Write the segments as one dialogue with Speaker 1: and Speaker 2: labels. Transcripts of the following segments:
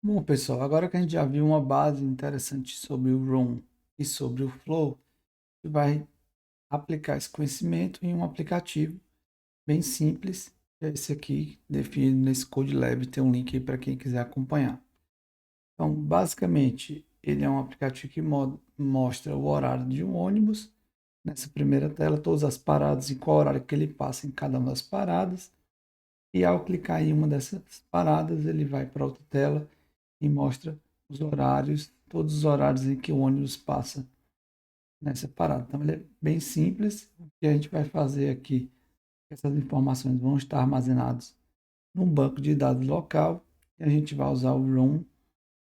Speaker 1: Bom, pessoal, agora que a gente já viu uma base interessante sobre o ROM e sobre o Flow, a gente vai aplicar esse conhecimento em um aplicativo bem simples, que é esse aqui, definido nesse Code Lab, tem um link aí para quem quiser acompanhar. Então, basicamente, ele é um aplicativo que mostra o horário de um ônibus. Nessa primeira tela, todas as paradas e qual horário que ele passa em cada uma das paradas. E ao clicar em uma dessas paradas, ele vai para outra tela e mostra os horários, todos os horários em que o ônibus passa nessa parada. Então, ele é bem simples. O que a gente vai fazer aqui, essas informações vão estar armazenadas num banco de dados local e a gente vai usar o ROM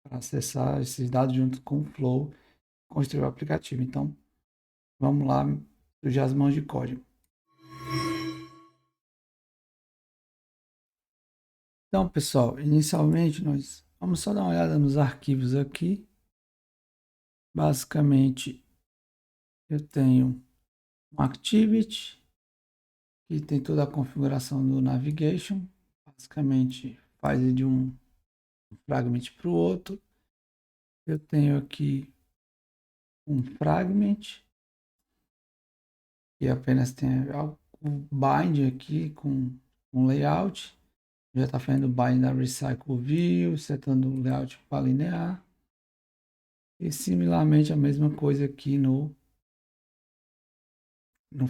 Speaker 1: para acessar esses dados junto com o Flow, construir o aplicativo. Então, vamos lá, sujar as mãos de código. Então, pessoal, inicialmente nós vamos só dar uma olhada nos arquivos aqui. Basicamente, eu tenho um activity, que tem toda a configuração do navigation. Basicamente, faz de um fragment para o outro. Eu tenho aqui um fragment, que apenas tem o bind aqui com um layout. Já está fazendo o bind da recycle view, setando o layout para linear. E similarmente a mesma coisa aqui no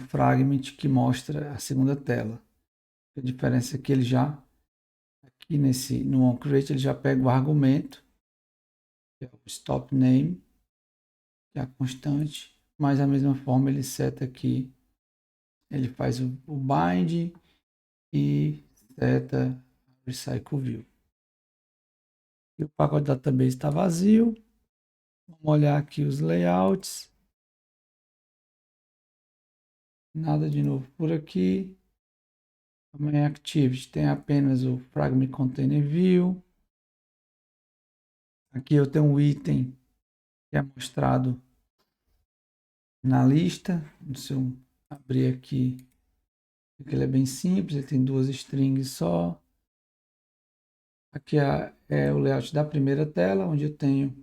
Speaker 1: fragment que mostra a segunda tela. A diferença é que ele já, aqui no onCreate, ele já pega o argumento, que é o stop name, que é a constante, mas da mesma forma ele seta aqui, ele faz o bind e seta recycle view. E o pacote database está vazio. Vamos olhar aqui os layouts. Nada de novo por aqui. Também Activity tem apenas o Fragment Container View. Aqui eu tenho um item que é mostrado na lista. Se eu abrir aqui, ele é bem simples, ele tem duas strings só. Aqui é o layout da primeira tela, onde eu tenho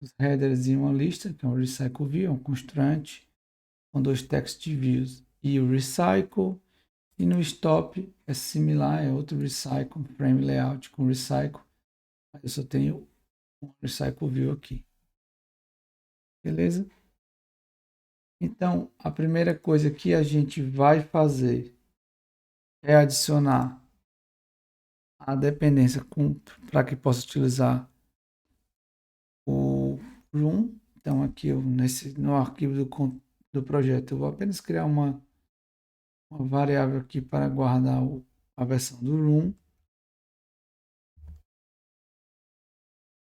Speaker 1: os headers e uma lista, que é um Recycle View, um constante, com dois text views e o Recycle. E no Stop é similar, é outro Recycle, Frame Layout com Recycle. Mas eu só tenho um Recycle View aqui. Beleza? Então, a primeira coisa que a gente vai fazer é adicionar a dependência para que possa utilizar o room. Então, aqui no arquivo do projeto, eu vou apenas criar uma variável aqui para guardar a versão do room.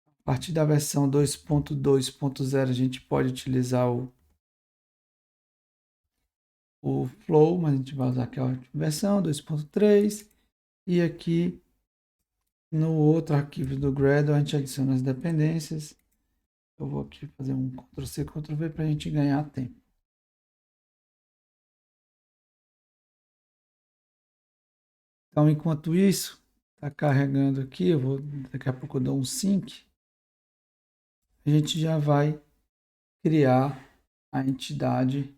Speaker 1: A partir da versão 2.2.0, a gente pode utilizar o Flow, mas a gente vai usar aquela versão 2.3. E aqui no outro arquivo do Gradle, a gente adiciona as dependências. Eu vou aqui fazer um Ctrl+C, Ctrl+V para a gente ganhar tempo. Então, enquanto isso, está carregando aqui, daqui a pouco eu dou um sync. A gente já vai criar a entidade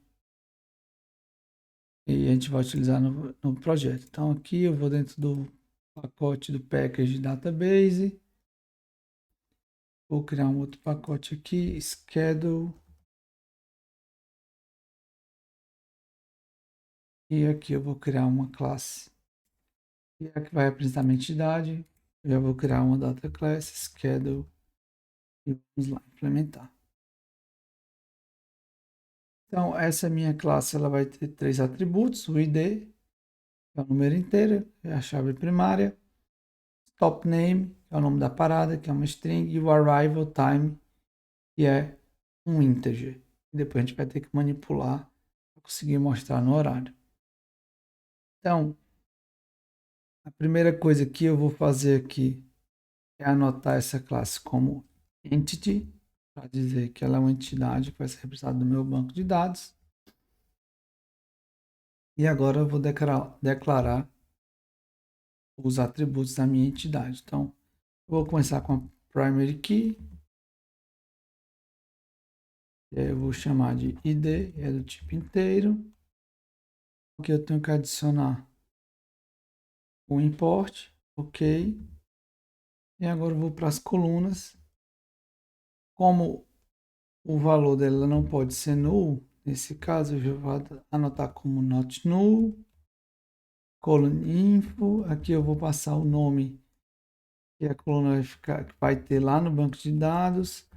Speaker 1: e a gente vai utilizar no projeto. Então, aqui eu vou dentro do pacote do package database. Vou criar um outro pacote aqui, schedule. E aqui eu vou criar uma classe. E aqui vai representar a minha entidade. Eu já vou criar uma data class, schedule. E vamos lá, implementar. Então, essa minha classe ela vai ter três atributos. O ID, que é o número inteiro, é a chave primária. Stop name, que é o nome da parada, que é uma string. E o arrival time, que é um integer. E depois a gente vai ter que manipular para conseguir mostrar no horário. Então, a primeira coisa que eu vou fazer aqui é anotar essa classe como entity, para dizer que ela é uma entidade que vai ser representada no meu banco de dados. E agora eu vou declarar os atributos da minha entidade. Então, eu vou começar com a primary key. E aí eu vou chamar de id, é do tipo inteiro. Aqui eu tenho que adicionar o import, ok. E agora eu vou para as colunas. Como o valor dela não pode ser null, nesse caso eu já vou anotar como not null, colon info. Aqui eu vou passar o nome que a coluna vai ter lá no banco de dados.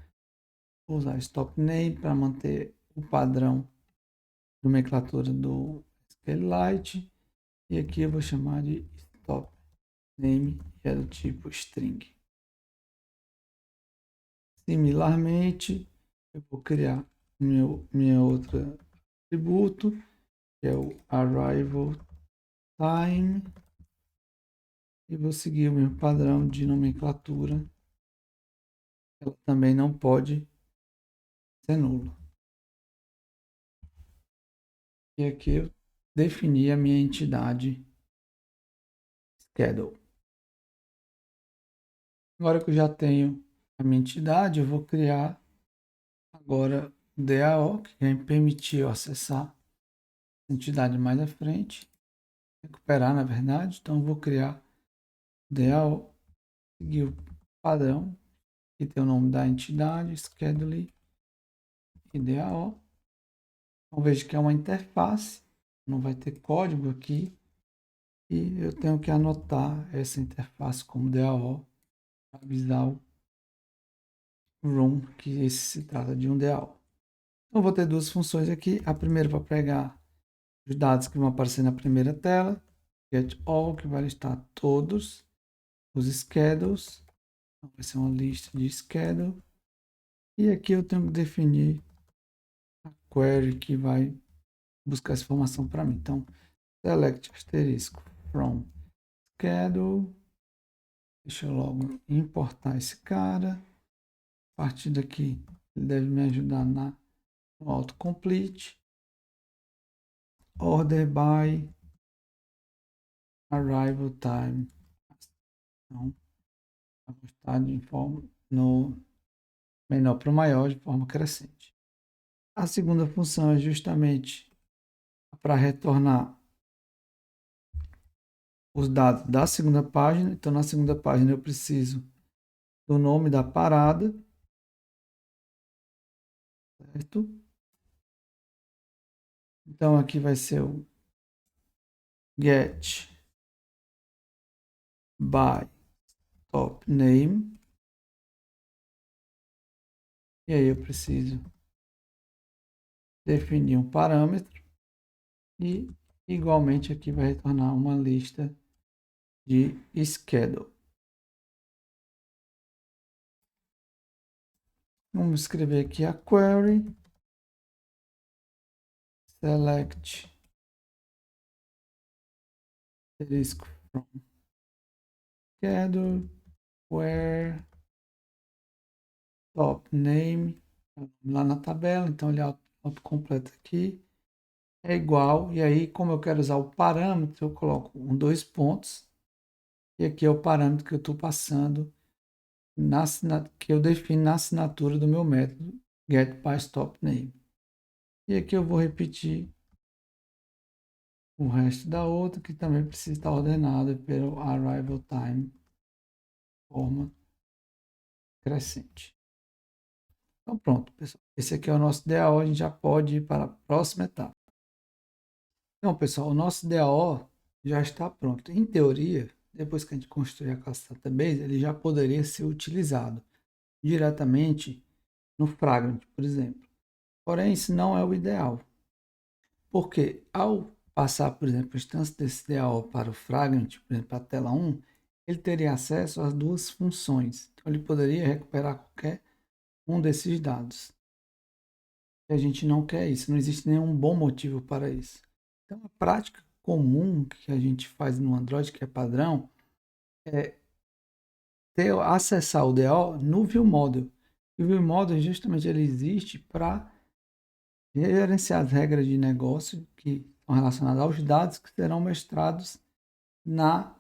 Speaker 1: Vou usar stop name para manter o padrão de nomenclatura do SQLite. E aqui eu vou chamar de stop name, que é do tipo string. Similarmente, eu vou criar minha outra atributo, que é o arrival time, e vou seguir o mesmo padrão de nomenclatura. Ela também não pode ser nula. E aqui eu defini a minha entidade schedule. Agora que eu já tenho a minha entidade, eu vou criar agora o DAO, que vai me permitir acessar a entidade mais à frente, recuperar na verdade. Então eu vou criar o DAO, seguir o padrão, que tem o nome da entidade, schedule e DAO. Então veja que é uma interface, não vai ter código aqui, e eu tenho que anotar essa interface como DAO para avisar o room que esse se trata de um DAO. Então vou ter duas funções aqui. A primeira para pegar os dados que vão aparecer na primeira tela, get all, que vai listar todos os schedules. Então, vai ser uma lista de schedule. E aqui eu tenho que definir a query que vai buscar essa informação para mim. Então, select asterisco from schedule. Deixa eu logo importar esse cara. A partir daqui, ele deve me ajudar no autocomplete. Order by arrival time. Então, vou estar no menor para o maior de forma crescente. A segunda função é justamente para retornar os dados da segunda página. Então, na segunda página eu preciso do nome da parada, certo? Então, aqui vai ser o get by top name. E aí eu preciso definir um parâmetro e igualmente aqui vai retornar uma lista de schedule. Vamos escrever aqui a query select asterisco from schedule where top name lá na tabela, então ele autocompleta aqui é igual, e aí como eu quero usar o parâmetro, eu coloco dois pontos, e aqui é o parâmetro que eu estou passando que eu defino na assinatura do meu método getByStopName. E aqui eu vou repetir o resto da outra, que também precisa estar ordenada pelo arrival time, de forma crescente. Então pronto, pessoal. Esse aqui é o nosso DAO, a gente já pode ir para a próxima etapa. Então, pessoal, o nosso DAO já está pronto. Em teoria, depois que a gente construir a classe database, ele já poderia ser utilizado diretamente no Fragment, por exemplo. Porém, isso não é o ideal. Porque ao passar, por exemplo, a instância desse DAO para o Fragment, por exemplo, para a tela 1, ele teria acesso às duas funções. Então, ele poderia recuperar qualquer um desses dados. E a gente não quer isso, não existe nenhum bom motivo para isso. Então, a prática comum que a gente faz no Android, que é padrão, é acessar o DAO no ViewModel. E o ViewModel, justamente, ele existe para gerenciar as regras de negócio que são relacionadas aos dados que serão mestrados na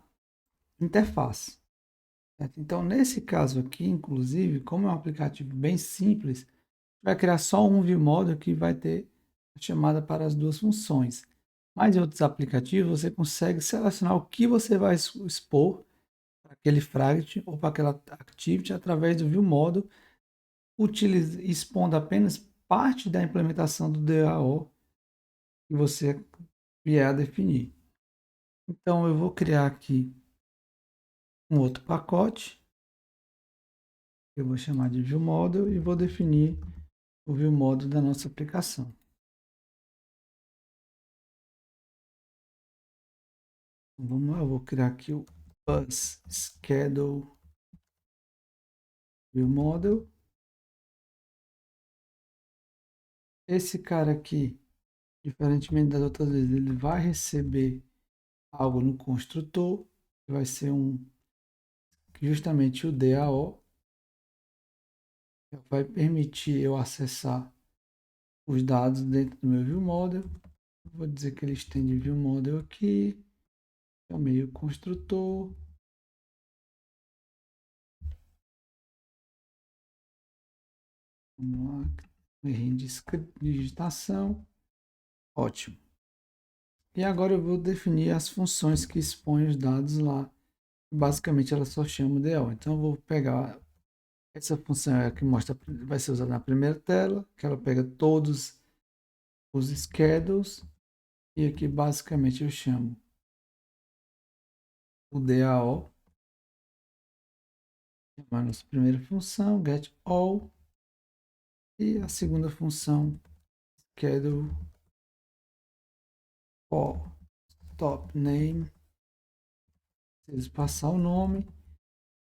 Speaker 1: interface. certo? Então, nesse caso aqui, inclusive, como é um aplicativo bem simples, vai criar só um ViewModel que vai ter a chamada para as duas funções. Mas em outros aplicativos, você consegue selecionar o que você vai expor para aquele Fragment ou para aquela Activity através do ViewModel, expondo apenas parte da implementação do DAO que você vier a definir. Então, eu vou criar aqui um outro pacote, eu vou chamar de ViewModel e vou definir o ViewModel da nossa aplicação. Então, vamos lá, eu vou criar aqui o Bus Schedule ViewModel. Esse cara aqui, diferentemente das outras vezes, ele vai receber algo no construtor, que vai ser justamente o DAO, que vai permitir eu acessar os dados dentro do meu ViewModel. Vou dizer que ele estende ViewModel aqui, chamei o construtor. Vamos lá, errinho de digitação. Ótimo. E agora eu vou definir as funções que expõem os dados lá. Basicamente ela só chama o DO. Então eu vou pegar essa função é a que mostra, vai ser usada na primeira tela, que ela pega todos os schedules e aqui basicamente eu chamo o DAO, a nossa primeira função, get all, e a segunda função, schedule for top name, preciso passar o nome,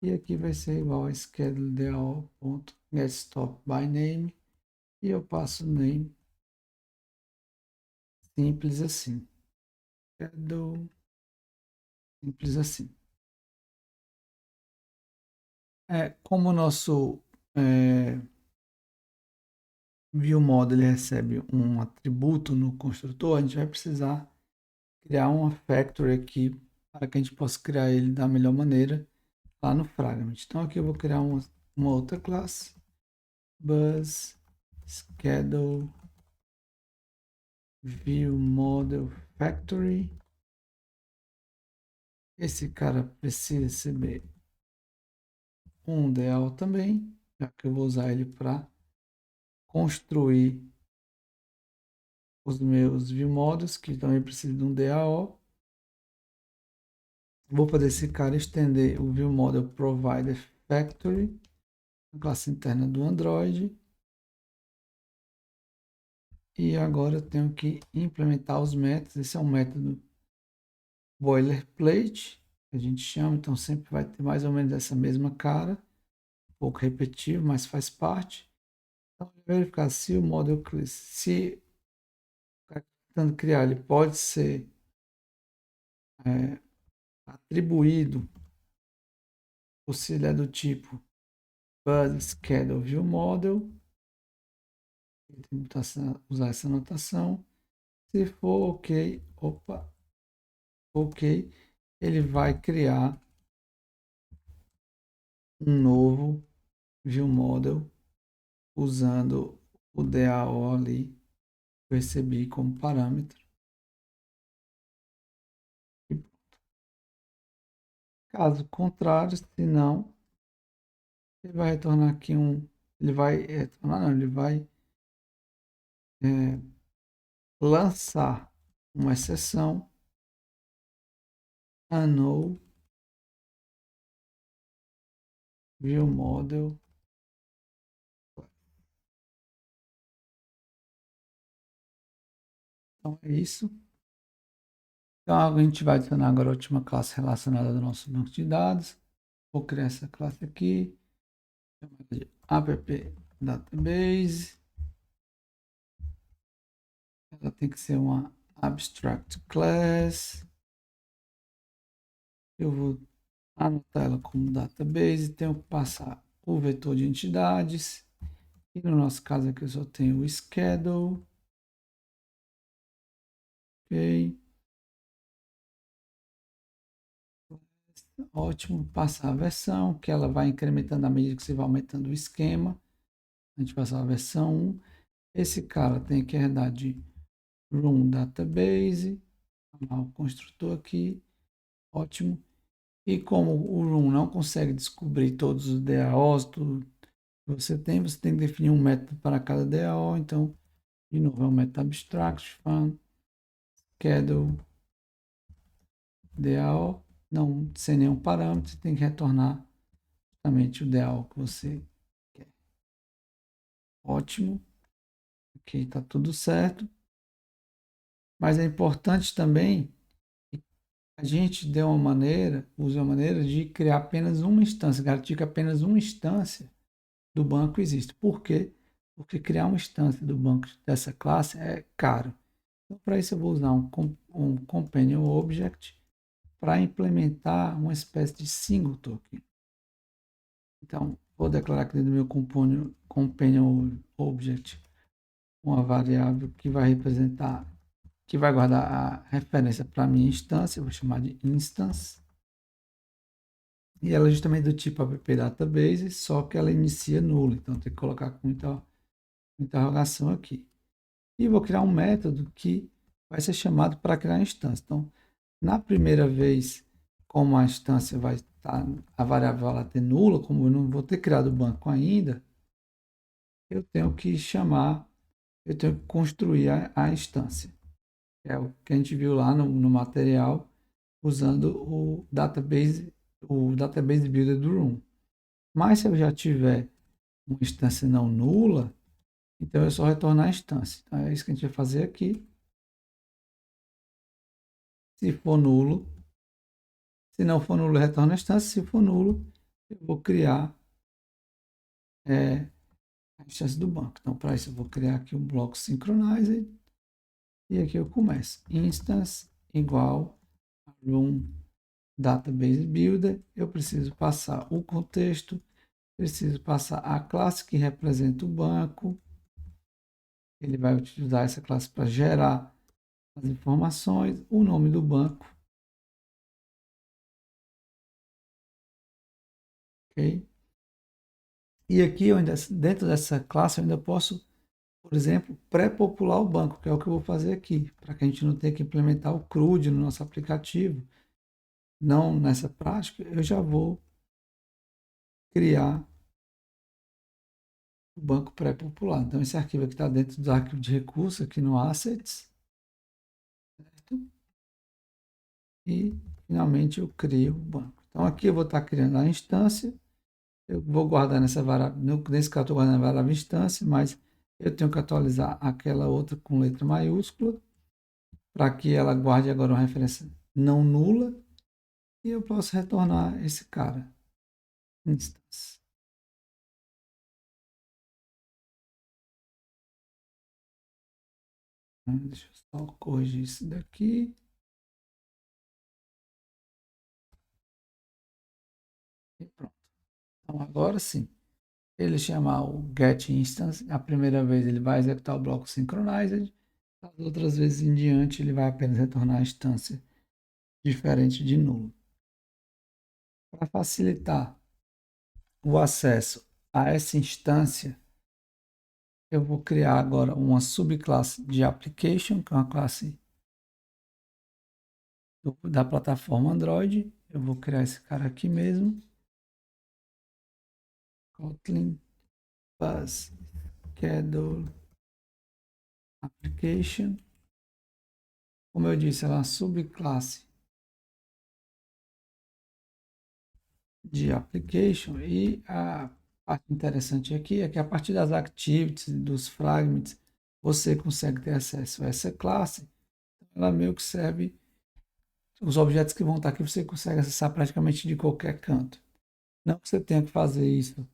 Speaker 1: e aqui vai ser igual a scheduledao.getStopByName, e eu passo o name simples assim. Schedule, simples assim. Como o nosso ViewModel ele recebe um atributo no construtor, a gente vai precisar criar uma factory aqui para que a gente possa criar ele da melhor maneira lá no Fragment. Então aqui eu vou criar uma outra classe, Bus Schedule ViewModel Factory. Esse cara precisa receber um DAO também, já que eu vou usar ele para construir os meus ViewModels, que também precisam de um DAO. Vou fazer esse cara estender o ViewModel Provider Factory, a classe interna do Android. E agora eu tenho que implementar os métodos. Esse é um método boilerplate, que a gente chama, então sempre vai ter mais ou menos essa mesma cara, um pouco repetitivo, mas faz parte. Então, verificar se o model se tentando criar, ele pode ser atribuído, ou se ele é do tipo Bus Schedule View Model, tem que usar essa notação. Se for ok, ok, ele vai criar um novo view model usando o DAO ali que eu recebi como parâmetro. E caso contrário, se não, ele vai retornar aqui ele vai retornar, não, ele vai lançar uma exceção null view model. Então é isso. Então a gente vai adicionar agora a última classe relacionada ao nosso banco de dados. Vou criar essa classe aqui, chamada de app database. Ela tem que ser uma abstract class. Eu vou anotar ela como database. Tenho que passar o vetor de entidades. E no nosso caso aqui eu só tenho o schedule. Ok. Ótimo, passar a versão, que ela vai incrementando à medida que você vai aumentando o esquema. A gente passar a versão 1. Esse cara tem que herdar de room database, o construtor aqui, ótimo. E como o room não consegue descobrir todos os DAOs, tudo que você tem que definir um método para cada DAO. Então, de novo, é um método abstract, fun, schedule, DAO, não sem nenhum parâmetro, você tem que retornar justamente o DAO que você quer. Ótimo. Aqui está tudo certo. Mas é importante também que a gente dê uma maneira, use uma maneira de criar apenas uma instância, garantir que apenas uma instância do banco existe. Por quê? Porque criar uma instância do banco dessa classe é caro. Então, para isso eu vou usar um Companion Object para implementar uma espécie de single token. Então, vou declarar aqui dentro do meu Companion Object uma variável que vai representar, que vai guardar a referência para a minha instância, eu vou chamar de instance. E ela é justamente do tipo app database, só que ela inicia nulo, então tem que colocar com muita interrogação aqui. E vou criar um método que vai ser chamado para criar a instância. Então, na primeira vez, como a instância vai estar, a variável vai ter nula, como eu não vou ter criado o banco ainda, eu tenho que chamar, eu tenho que construir a instância. É o que a gente viu lá no material, usando o database builder do Room. Mas se eu já tiver uma instância não nula, então é só retornar a instância. Então é isso que a gente vai fazer aqui. Se for nulo, se não for nulo, retorna a instância. Se for nulo, eu vou criar a instância do banco. Então, para isso, eu vou criar aqui um bloco synchronized. E aqui eu começo. Instance igual room database builder. Eu preciso passar o contexto. Preciso passar a classe que representa o banco. Ele vai utilizar essa classe para gerar as informações, o nome do banco. Ok? E aqui, eu ainda, dentro dessa classe, eu ainda posso, por exemplo, pré-popular o banco, que é o que eu vou fazer aqui, para que a gente não tenha que implementar o CRUD no nosso aplicativo. Não nessa prática, eu já vou criar o banco pré-popular. Então, esse arquivo aqui está dentro do arquivo de recursos, aqui no Assets. Certo? E, finalmente, eu crio o banco. Então, aqui eu vou estar criando a instância. Eu vou guardar nessa variável, nesse caso, eu estou guardando a variável instância, mas eu tenho que atualizar aquela outra com letra maiúscula, para que ela guarde agora uma referência não nula, e eu posso retornar esse cara, instance. Deixa eu só corrigir isso daqui. E pronto. Então, agora sim, ele chamar o getInstance, a primeira vez ele vai executar o bloco synchronized, as outras vezes em diante ele vai apenas retornar a instância diferente de nulo. Para facilitar o acesso a essa instância, eu vou criar agora uma subclasse de application, que é uma classe da plataforma Android. Eu vou criar esse cara aqui mesmo. Kotlin Bus Schedule Application. Como eu disse, ela é uma subclasse de application, e a parte interessante aqui é que a partir das activities, dos fragments, você consegue ter acesso a essa classe. Ela meio que serve, os objetos que vão estar aqui você consegue acessar praticamente de qualquer canto. Não que você tenha que fazer isso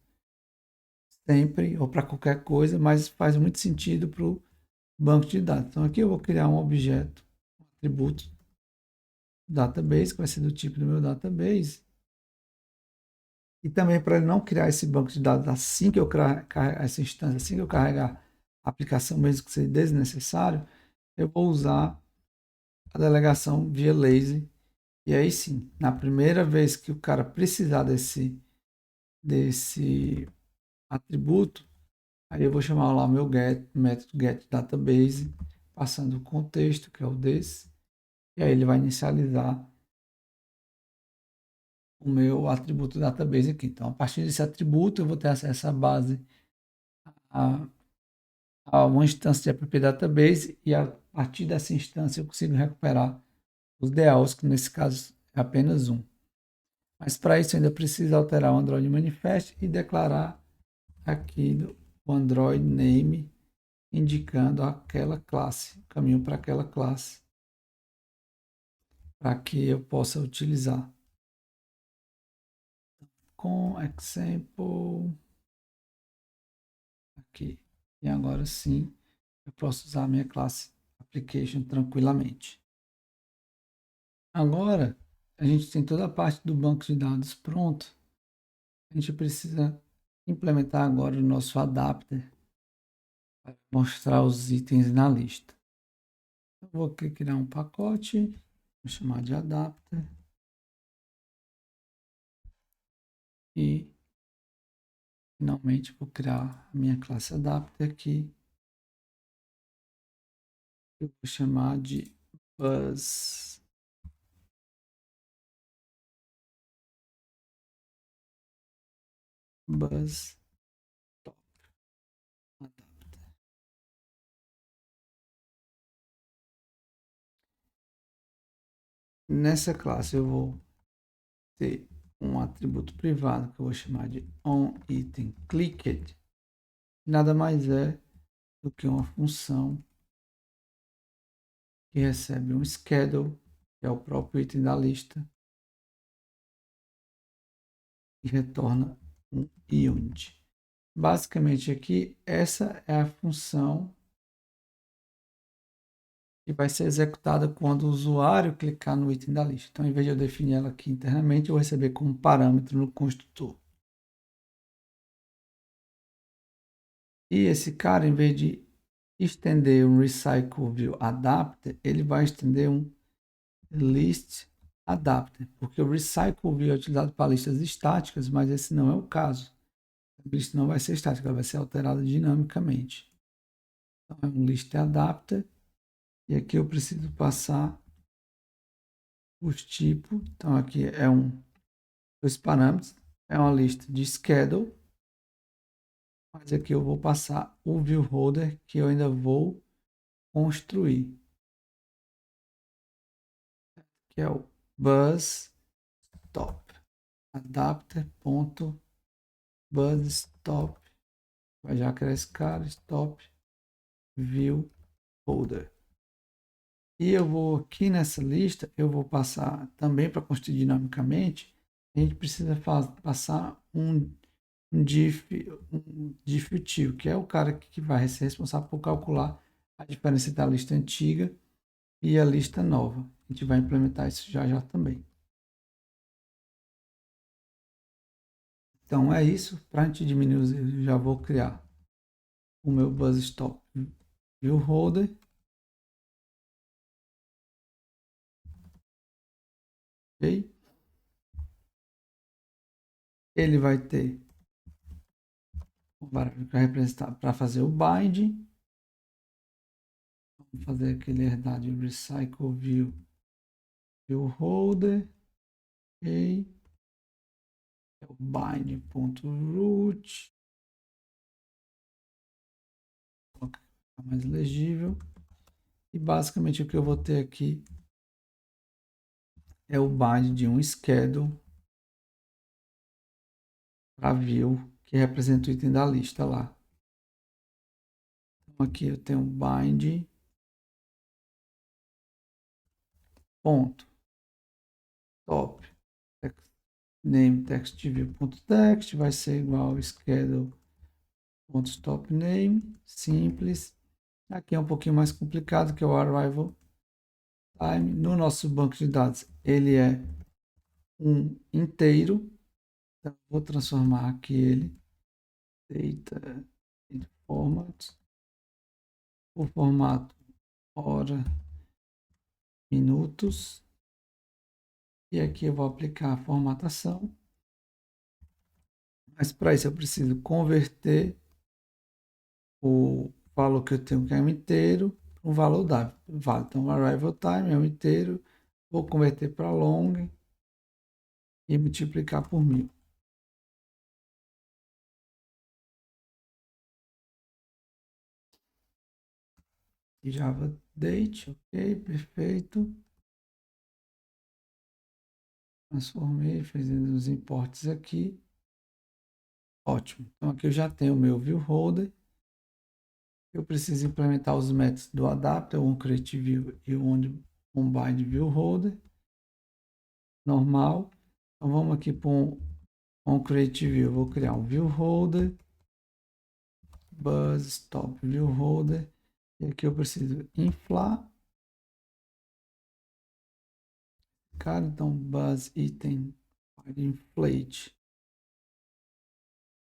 Speaker 1: sempre ou para qualquer coisa, mas faz muito sentido para o banco de dados. Então aqui eu vou criar um objeto, um atributo database, que vai ser do tipo do meu database. E também para ele não criar esse banco de dados assim que eu carregar essa instância, assim que eu carregar a aplicação, mesmo que seja desnecessário, eu vou usar a delegação via lazy, E aí sim, na primeira vez que o cara precisar desse atributo, aí eu vou chamar lá o meu método getDatabase, passando o contexto, que é o desse, e aí ele vai inicializar o meu atributo database aqui. Então, a partir desse atributo, eu vou ter acesso à base, a, a uma instância de app database, e a partir dessa instância eu consigo recuperar os DAOs, que nesse caso é apenas um. Mas para isso ainda precisa alterar o Android Manifest e declarar aqui o Android Name, indicando aquela classe, caminho para aquela classe, para que eu possa utilizar. Com example aqui. E agora sim, eu posso usar a minha classe application tranquilamente. Agora, a gente tem toda a parte do banco de dados pronto. A gente precisa implementar agora o nosso adapter para mostrar os itens na lista. Eu vou aqui criar um pacote, vou chamar de adapter e finalmente vou criar a minha classe adapter aqui. Eu vou chamar de buzz. Buzz top adapter. Nessa classe eu vou ter um atributo privado que eu vou chamar de onItemClicked. Nada mais é do que uma função que recebe um schedule, que é o próprio item da lista, e retorna um unit. Basicamente aqui, essa é a função que vai ser executada quando o usuário clicar no item da lista. Então, em vez de eu definir ela aqui internamente, eu vou receber como parâmetro no construtor. E esse cara, em vez de estender um recycleViewAdapter, ele vai estender um listAdapter, porque o recycleView é utilizado para listas estáticas, mas esse não é o caso. A lista não vai ser estática, ela vai ser alterada dinamicamente. Então, é um listAdapter, e aqui eu preciso passar os tipos. Então, aqui é dois parâmetros, é uma lista de schedule, mas aqui eu vou passar o viewHolder, que eu ainda vou construir, que é o buzzStop, adapter.buzzStop, vai já criar esse cara, stop viewHolder. E eu vou aqui nessa lista, eu vou passar também para construir dinamicamente, a gente precisa passar um diffutil, que é o cara que vai ser responsável por calcular a diferença da lista antiga e a lista nova. A gente vai implementar isso já já também. Então é isso. Para a gente diminuir os erros, eu já vou criar o meu buzzstop viewHolder. Ok? Ele vai ter para representar, para fazer o bind. Vamos fazer aquele herdar de recycle viewHolder. Ok? É o bind.root. Mais legível. E basicamente o que eu vou ter aqui é o bind de um schedule para view, que representa o item da lista lá. Então aqui eu tenho bind ponto top text, name text view.text vai ser igual ao schedule ponto stop name, simples. Aqui é um pouquinho mais complicado, que é o arrival time. No nosso banco de dados ele é um inteiro, então vou transformar aqui ele data format, o formato hora, minutos, E aqui eu vou aplicar a formatação. Mas para isso eu preciso converter o valor que eu tenho, que é um inteiro, para um valor válido. Então, arrival time é um inteiro, vou converter para long e multiplicar por 1000. E Java date, ok, perfeito. Transformei, fazendo os importes aqui. Ótimo. Então aqui eu já tenho o meu viewHolder. Eu preciso implementar os métodos do adapter, o onCreateView e o onBindViewHolder. Normal. Então vamos aqui para um onCreateView. Vou criar um viewHolder. Buzz stop viewHolder. E aqui eu preciso inflar. Cara, então buzz item inflate.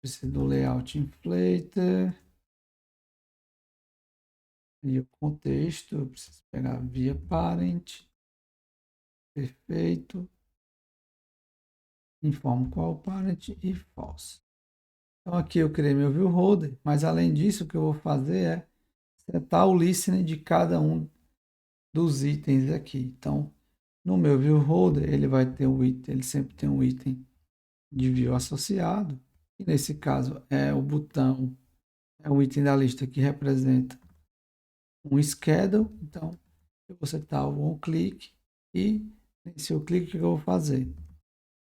Speaker 1: Preciso do layout inflator. E o contexto, eu preciso pegar via parent. Perfeito. Informo qual o parent e false. Então aqui eu criei meu viewHolder, mas além disso o que eu vou fazer é setar o listening de cada um dos itens aqui. Então no meu viewHolder ele vai ter um item, ele sempre tem um item de view associado. E nesse caso é o botão, é o item da lista que representa um schedule. Então eu vou setar o onClick e nesse onClick o que eu vou fazer?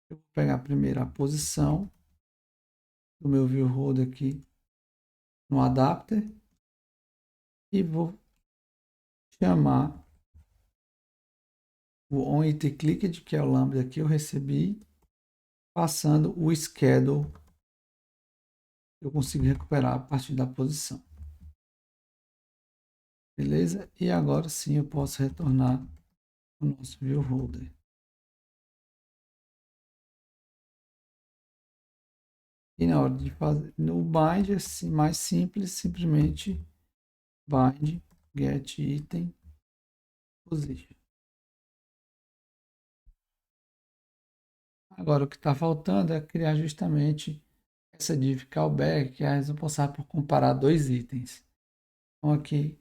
Speaker 1: Eu vou pegar primeiro a posição do meu viewHolder aqui no adapter e vou chamar o onItemClicked, que é o lambda que eu recebi, passando o schedule que eu consigo recuperar a partir da posição. Beleza? E agora sim eu posso retornar o nosso viewHolder. E na hora de fazer no bind, assim, mais simples, simplesmente bind get item position. Agora o que está faltando é criar justamente essa div callback, que é a responsável por comparar dois itens. Então aqui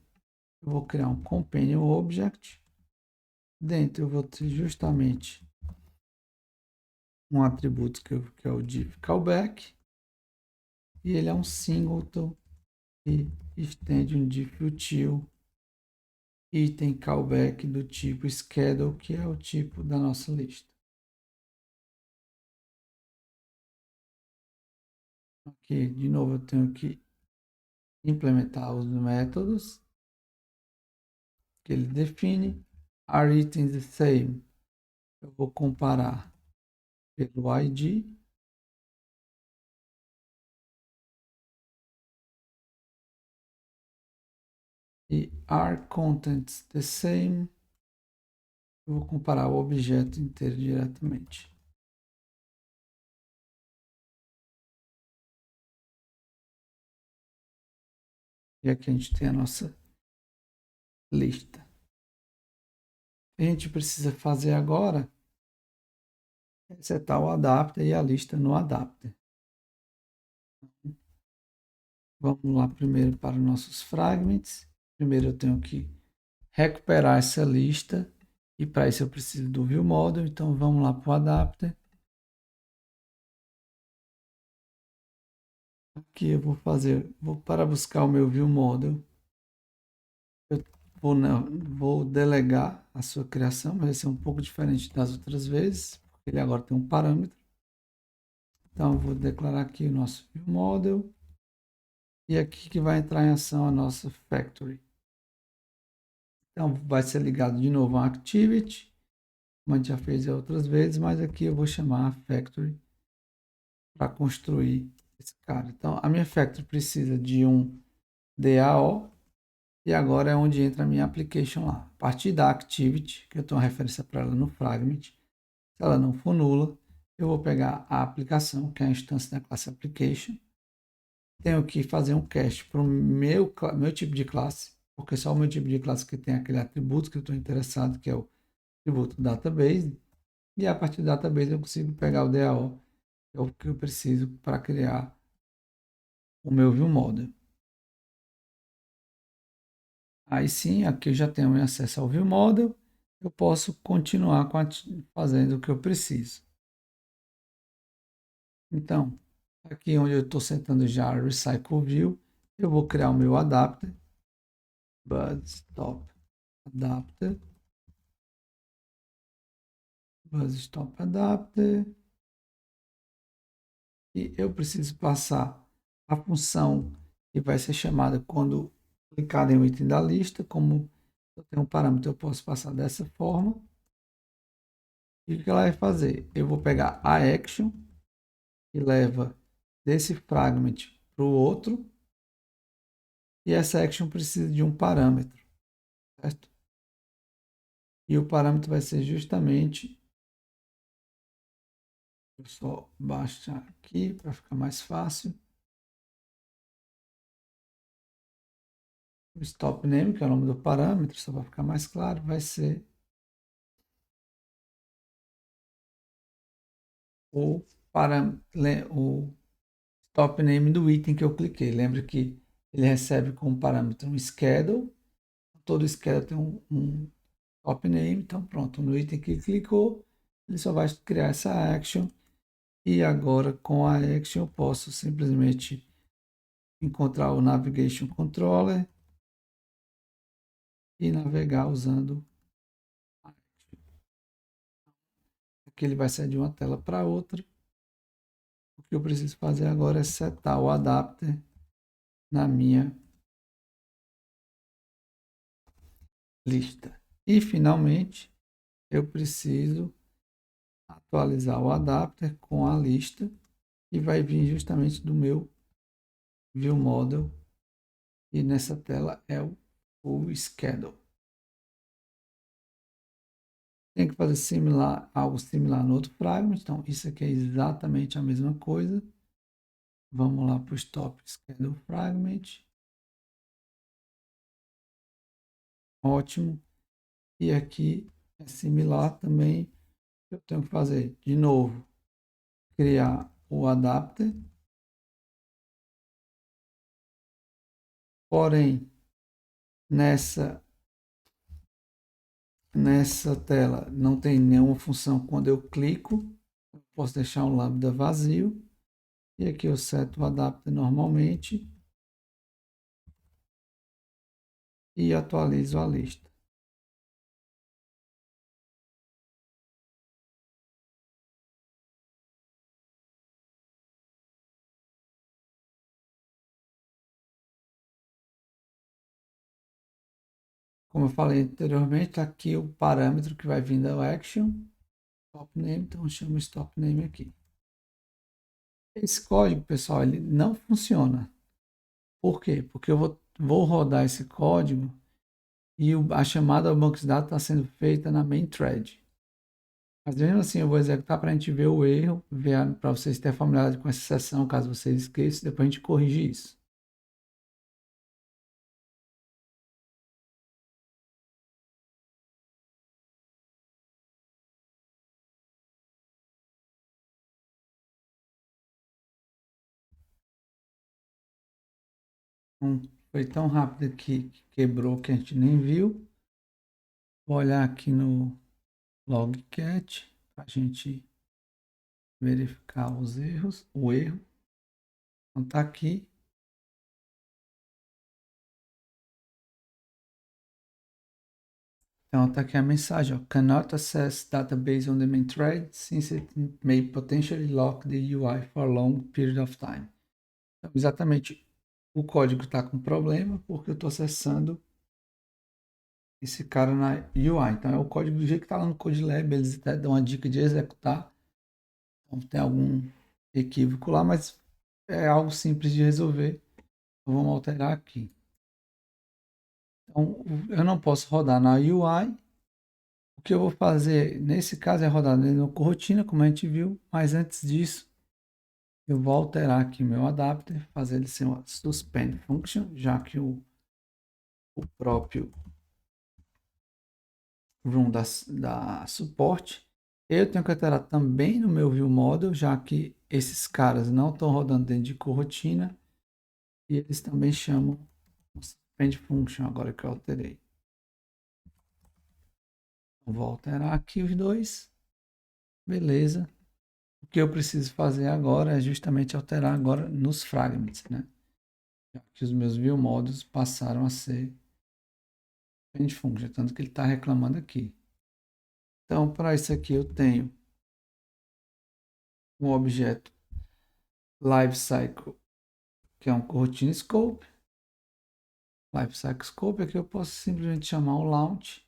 Speaker 1: eu vou criar um companion object. Dentro eu vou ter justamente um atributo que é o div callback. E ele é um singleton que estende um diff-util item callback do tipo schedule, que é o tipo da nossa lista. Aqui, de novo, eu tenho que implementar os métodos que ele define. Are items the same? Eu vou comparar pelo ID. E are contents the same? Eu vou comparar o objeto inteiro diretamente. E aqui a gente tem a nossa lista. O que a gente precisa fazer agora é setar o adapter e a lista no adapter. Vamos lá primeiro para os nossos fragments. Primeiro eu tenho que recuperar essa lista e para isso eu preciso do viewModel. Então vamos lá para o adapter. Aqui eu para buscar o meu viewModel, eu vou delegar a sua criação, mas vai ser um pouco diferente das outras vezes, porque ele agora tem um parâmetro. Então eu vou declarar aqui o nosso viewModel e aqui que vai entrar em ação a nossa factory. Então vai ser ligado de novo a activity, como a gente já fez outras vezes, mas aqui eu vou chamar a factory para construir esse cara. Então a minha factory precisa de um DAO e agora é onde entra a minha application lá. A partir da activity, que eu tenho uma referência para ela no fragment, se ela não for nula, eu vou pegar a aplicação, que é a instância da classe application. Tenho que fazer um cache para o meu tipo de classe, porque só o meu tipo de classe que tem aquele atributo que eu estou interessado, que é o atributo database. E a partir do database eu consigo pegar o DAO, que é o que eu preciso para criar o meu ViewModel. Aí sim, aqui eu já tenho acesso ao ViewModel, eu posso continuar fazendo o que eu preciso. Então, aqui onde eu estou setando já Recycle View, eu vou criar o meu adapter, BuzzStop Adapter, BuzzStop Adapter, e eu preciso passar a função que vai ser chamada quando clicar em um item da lista, como eu tenho um parâmetro, eu posso passar dessa forma. E o que ela vai fazer? Eu vou pegar a action, que leva desse fragment para o outro, e essa action precisa de um parâmetro, certo? E o parâmetro vai ser justamente, vou só baixar aqui para ficar mais fácil, o stop name, que é o nome do parâmetro, só para ficar mais claro, vai ser o, o stop name do item que eu cliquei. Lembra que ele recebe como parâmetro um schedule, todo schedule tem um top name, então pronto, no item que clicou, ele só vai criar essa action, e agora com a action eu posso simplesmente encontrar o Navigation Controller e navegar usando a action. Aqui ele vai sair de uma tela para outra. O que eu preciso fazer agora é setar o adapter na minha lista. E finalmente eu preciso atualizar o adapter com a lista, que vai vir justamente do meu ViewModel, e nessa tela é o Schedule. Tem que fazer algo similar no outro fragment, então isso aqui é exatamente a mesma coisa. Vamos lá para o Stop Schedule Fragment. Ótimo. E aqui é similar também. Eu tenho que fazer de novo, criar o adapter. Porém, nessa tela não tem nenhuma função quando eu clico. Eu posso deixar um lambda vazio. E aqui eu seto o adapter normalmente e atualizo a lista. Como eu falei anteriormente, tá aqui o parâmetro que vai vir da action, stop name, então eu chamo stop name aqui. Esse código, pessoal, ele não funciona. Por quê? Porque eu vou rodar esse código e a chamada ao banco de dados está sendo feita na main thread. Mas mesmo assim, eu vou executar para a gente ver o erro, para vocês terem familiaridade com essa seção, caso vocês esqueçam, depois a gente corrige isso. Então, foi tão rápido que quebrou que a gente nem viu. Vou olhar aqui no logcat para a gente verificar os erros, o erro. Então tá aqui. Então tá aqui a mensagem, ó, cannot access database on the main thread since it may potentially lock the UI for a long period of time. Então, exatamente, o código está com problema porque eu estou acessando esse cara na UI. Então é o código do jeito que está lá no CodeLab, eles até dão uma dica de executar. Então tem algum equívoco lá, mas é algo simples de resolver. Então, vamos alterar aqui. Então eu não posso rodar na UI. O que eu vou fazer nesse caso é rodar no coroutine, como a gente viu, mas antes disso eu vou alterar aqui meu adapter, fazer ele ser uma suspend function, já que o próprio room da suporte Eu tenho que alterar também no meu ViewModel, já que esses caras não estão rodando dentro de coroutine e eles também chamam suspend function, agora que eu alterei. Vou alterar aqui os dois. Beleza. O que eu preciso fazer agora é justamente alterar agora nos fragments, né? Já que os meus ViewModels passaram a ser suspend function, tanto que ele está reclamando aqui. Então, para isso aqui eu tenho um objeto lifecycle, que é um coroutine scope. Lifecycle scope aqui eu posso simplesmente chamar o launch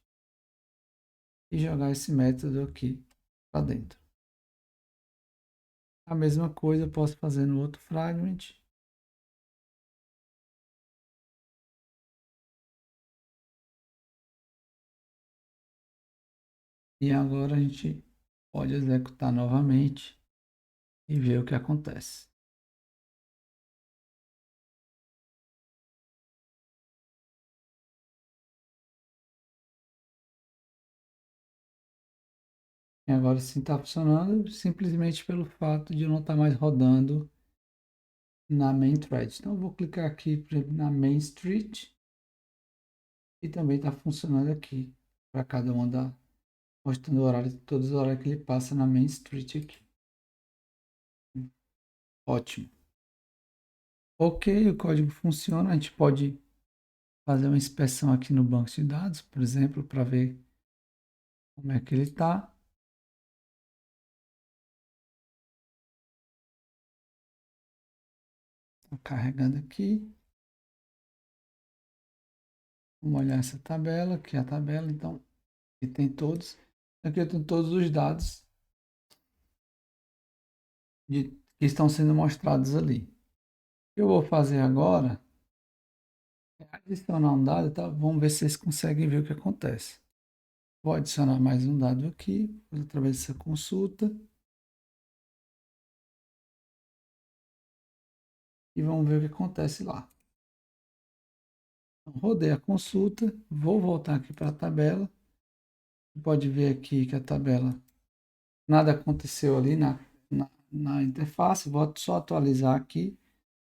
Speaker 1: e jogar esse método aqui para dentro. A mesma coisa eu posso fazer no outro fragment. E agora a gente pode executar novamente e ver o que acontece. E agora sim está funcionando simplesmente pelo fato de eu não estar mais rodando na main thread. Então eu vou clicar aqui, por exemplo, na main street e também está funcionando aqui para cada uma da mostrando o horário, todos os horários que ele passa na main street aqui. Ótimo. Ok, o código funciona. A gente pode fazer uma inspeção aqui no banco de dados, por exemplo, para ver como é que ele está. Está carregando aqui. Vamos olhar essa tabela, que é a tabela, então, que tem todos. Aqui eu tenho todos os dados que estão sendo mostrados ali. O que eu vou fazer agora é adicionar um dado, tá? Vamos ver se vocês conseguem ver o que acontece. Vou adicionar mais um dado aqui, através dessa consulta. E vamos ver o que acontece lá. Então, rodei a consulta, vou voltar aqui para a tabela. Pode ver aqui que a tabela, nada aconteceu ali na interface. Vou só atualizar aqui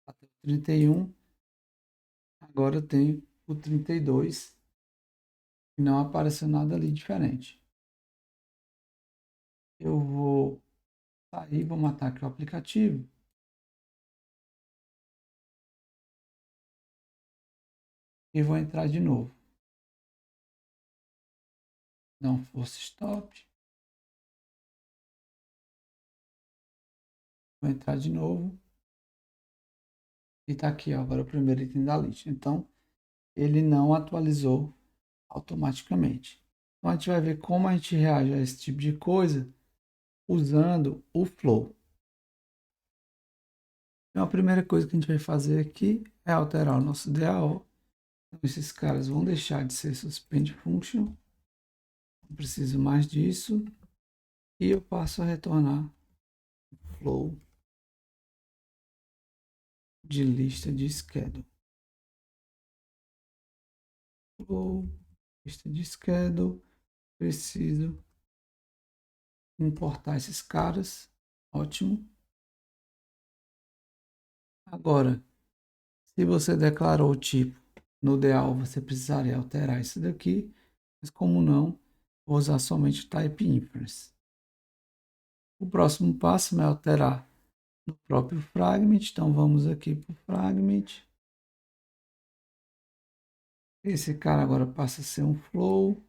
Speaker 1: até o 31. Agora eu tenho o 32 e não apareceu nada ali diferente. Eu vou sair, vou matar aqui o aplicativo. E vou entrar de novo. Não force stop. Vou entrar de novo. E está aqui, ó, agora o primeiro item da lista. Então, ele não atualizou automaticamente. Então, a gente vai ver como a gente reage a esse tipo de coisa usando o Flow. Então, a primeira coisa que a gente vai fazer aqui é alterar o nosso DAO. Então, esses caras vão deixar de ser suspend function. Não preciso mais disso. E eu passo a retornar flow de lista de schedule. Flow, lista de schedule. Preciso importar esses caras. Ótimo. Agora, se você declarou o tipo no DAO, você precisaria alterar isso daqui. Mas como não, vou usar somente o type inference. O próximo passo é alterar no próprio fragment. Então vamos aqui para o fragment. Esse cara agora passa a ser um flow.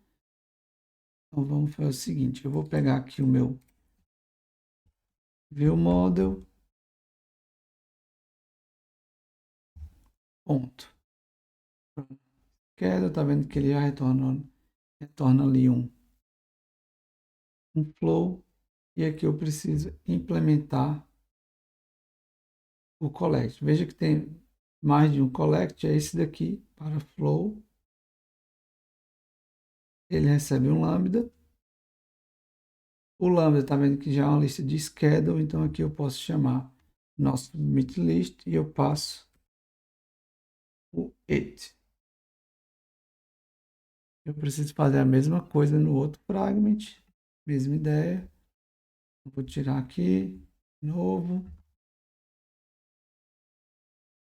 Speaker 1: Então vamos fazer o seguinte, eu vou pegar aqui o meu ViewModel. Ponto. Quero, tá vendo que ele já retorna ali um flow. E aqui eu preciso implementar o collect. Veja que tem mais de um collect, é esse daqui, para flow. Ele recebe um lambda. O lambda está vendo que já é uma lista de schedule, então aqui eu posso chamar nosso submit list e eu passo o it. Eu preciso fazer a mesma coisa no outro fragment, mesma ideia. Vou tirar aqui, novo,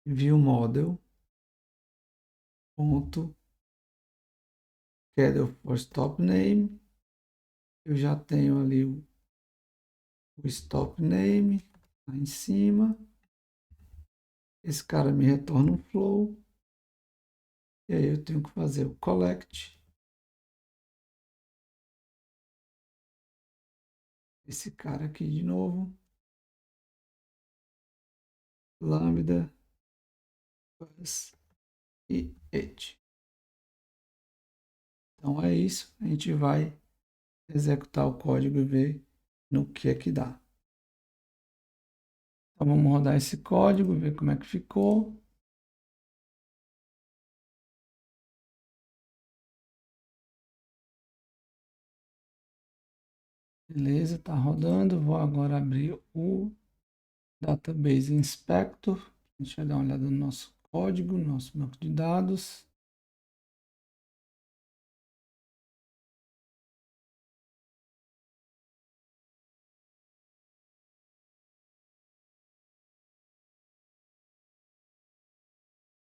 Speaker 1: view model, ponto, schedule for stop name. Eu já tenho ali o stop name lá em cima. Esse cara me retorna um flow. E aí eu tenho que fazer o collect. Esse cara aqui de novo. Lambda plus e it. Então é isso. A gente vai executar o código e ver no que é que dá. Então vamos rodar esse código, ver como é que ficou. Beleza, está rodando. Vou agora abrir o Database Inspector. Deixa eu dar uma olhada no nosso código, nosso banco de dados.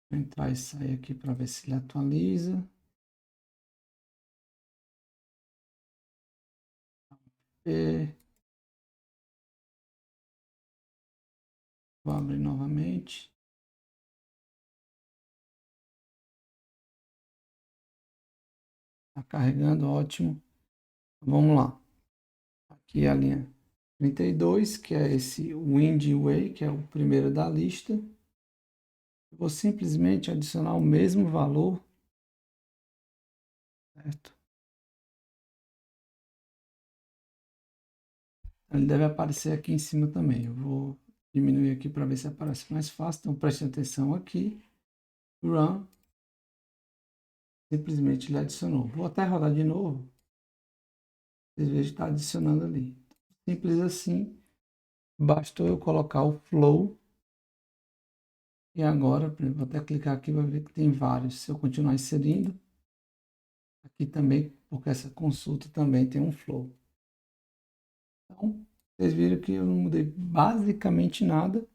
Speaker 1: Vou entrar e sair aqui para ver se ele atualiza. Vou abrir novamente. Está carregando, ótimo. Vamos lá. Aqui a linha 32, que é esse Windway, que é o primeiro da lista. Eu vou simplesmente adicionar o mesmo valor, certo? Ele deve aparecer aqui em cima também. Eu vou diminuir aqui para ver se aparece mais fácil. Então preste atenção aqui. Run. Simplesmente ele adicionou. Vou até rodar de novo. Vocês vejam que está adicionando ali. Simples assim. Bastou eu colocar o flow. E agora, vou até clicar aqui, vai ver que tem vários. Se eu continuar inserindo, aqui também, porque essa consulta também tem um flow. Então, vocês viram que eu não mudei basicamente nada.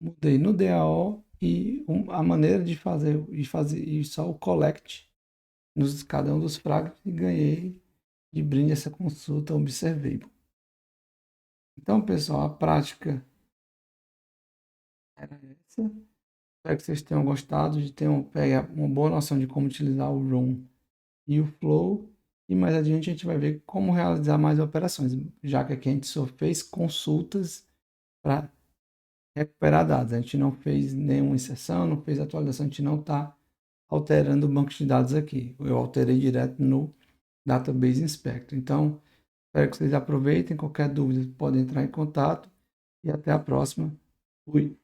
Speaker 1: Mudei no DAO e a maneira de fazer só o collect nos cada um dos fragmentos e ganhei de brinde essa consulta observable. Então, pessoal, a prática era essa. Espero que vocês tenham gostado, de ter uma boa noção de como utilizar o Room e o Flow. E mais adiante a gente vai ver como realizar mais operações, já que aqui a gente só fez consultas para recuperar dados. A gente não fez nenhuma inserção, não fez atualização, a gente não está alterando o banco de dados aqui. Eu alterei direto no Database Inspector. Então, espero que vocês aproveitem. Qualquer dúvida, podem entrar em contato. E até a próxima. Fui.